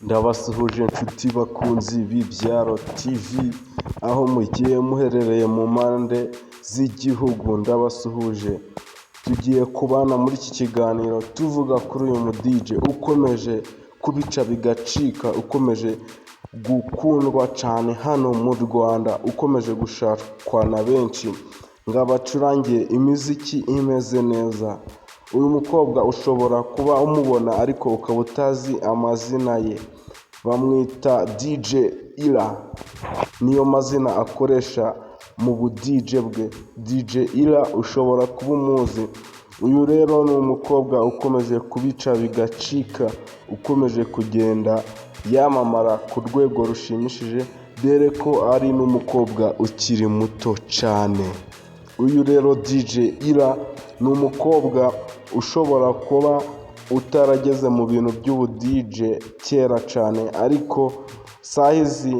Ndabasuhuje inshuti bakunzi b'Ibyaro TV, aho mugiye muherereye mu mpande z'igihugu, ndabasuhuje. Tugiye kubana muri iki kiganiro tuvuga kuri uyu mu DJ ukomeje kubica bigacika, ukomeje gukundwa cyane hano mu Rwanda, ukomeje gushakwa na benshi ngo abacurangiye imiziki imeze neza. Uyu mukobwa ushobora kuba umubona ariko ukaba utazi amazina ye. Bamwita DJ Ira, niyo mazina akoresha mu bu DJ bwe. DJ Ira ushobora kuba umuzi. Uyu rero ni umukobwa ukomeje kubica bigacika, ukomeje kugenda yamamara ku rwego rushimishije, dore ko ari n'umukobwa ukiri muto cyane. Uyu rero DJ Ira ni umukobwa ushobora kuba utarageze mu bintu by'ubu DJ kera cyane, ariko sahizi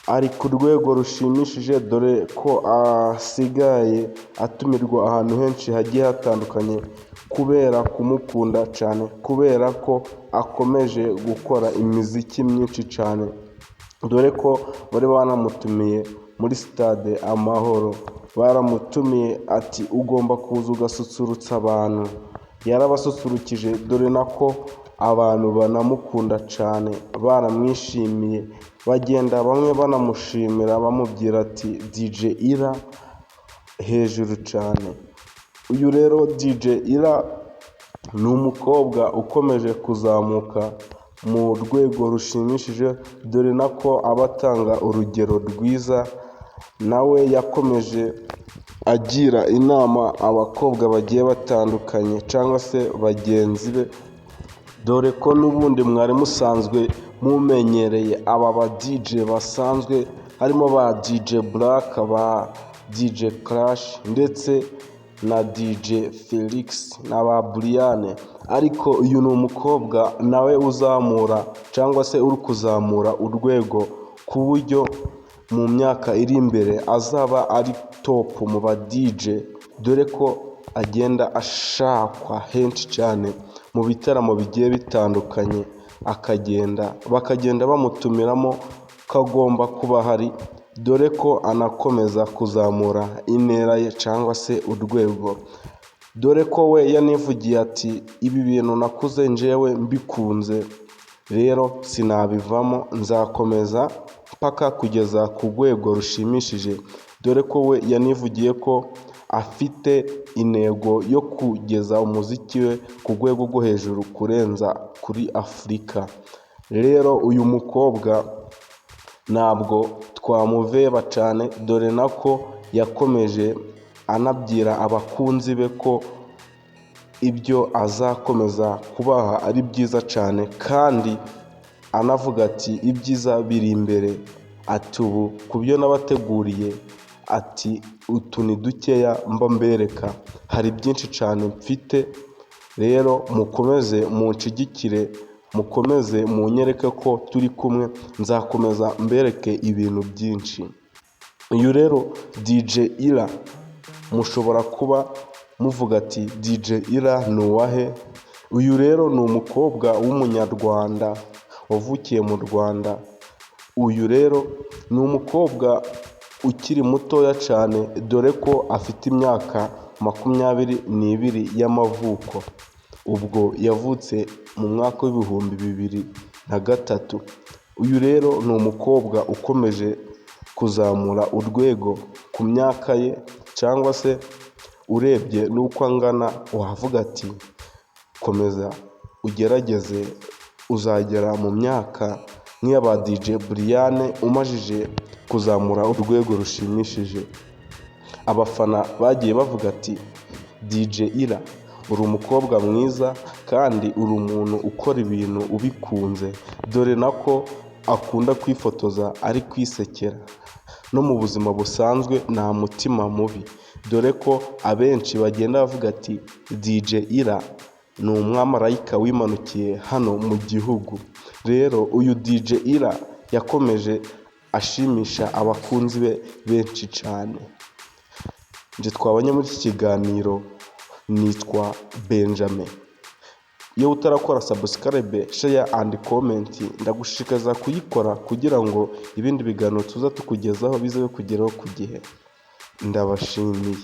ari ku rwego rushimishije, dore ko asigaye atumirwa ahantu henshi hagiye hatandukanye kubera kumukunda cyane, kubera ko akomeje gukora imiziki myinshi cyane, dore ko bari banamutumiye muri stade Amahoro. Baramutumiye ati ugomba kuza ugasusurutsa abantu. Yarabasusurukije, dore nako abantu banamukunda cyane, baramwishimiye, bagenda bamwe banamushimira bamubwira ati DJ Ira hejuru cyane. Uyu rero DJ Ira ni umukobwa ukomeje kuzamuka mu rwego rushimishije, dore nako abatanga urugero rwiza. Nawe yakomeje agira inama abakobwa bagiye batandukanye cyangwa se bagenzi be, dore ko n'ubundi mwari musanzwe mumenyereye aba ba DJ basanzwe, harimo ba DJ Black, ba DJ Clash ndetse na DJ Felix na ba Brian, ariko uyu ni umukobwa nawe uzamura cyangwa se uri kuzamura urwego ku buryo mu myaka iri imbere azaba ari top mu ba DJ, dore ko agenda ashakwa henshi cyane mu bitaramo bigiye bitandukanye, bakagenda bamutumiramo ko agomba kuba hari, dore ko anakomeza kuzamura intera ye cyangwa se urwego, dore ko we yanivugiye ati ibi bintu nakuze njyewe mbikunze, rero sinabivamo, nzakomeza mpaka kugeza ku rwego rushimishije, dore ko we yanivugiye ko afite intego yo kugeza umuziki we ku rwego rwo hejuru kurenza kuri Afurika. Rero uyu mukobwa ntabwo twamuveba cyane, dore nako yakomeje anabwira abakunzi be ko ibyo azakomeza kubaha ari byiza cyane, kandi anavuga ati ibyiza biri imbere, ati ubu ku byo nabateguriye, ati utu ni dukeya mba mbereka, hari byinshi cyane mfite, rero mukomeze munshigikire, mukomeze munyereke ko turi kumwe, nzakomeza mbereke ibintu byinshi. Uyu rero DJ Ira mushobora kuba muvuga ati DJ Ira ni uwahe? Uyu rero ni umukobwa w'umunyarwanda wavukiye mu Rwanda. Uyu rero ni umukobwa ukiri mutoya cyane, dore ko afite imyaka 22 y'amavuko. Ubwo yavutse mu mwaka w'ibihumbi 2003. Uyu rero ni umukobwa ukomeje kuzamura urwego ku myaka ye, cyangwa se urebye n'uko angana wavuga ati komeza ugerageze, uzagera mu myaka nk'iy'aba DJ Brian umajije kuzamura urwego rushimishije. Abafana bagiye bavuga ati DJ Ira uri umukobwa mwiza, kandi uri umuntu ukora ibintu ubikunze, dore nako akunda kwifotoza ari kwisekera, no mu buzima busanzwe nta mutima mubi, dore ko abenshi bagenda bavuga ati DJ Ira ni umwamarayika wimanukiye hano mu gihugu. Rero uyu DJ Ira yakomeje ashimisha abakunzi be benshi cyane. Nje twabanye muri iki kiganiro nitwa Benjamin. iyo utarakora subscribe, share and comment, ndagushishikariza kuyikora kugira ngo ibindi biganiro tuza tukugezaho bize bikugeraho ku gihe. Ndabashimiye.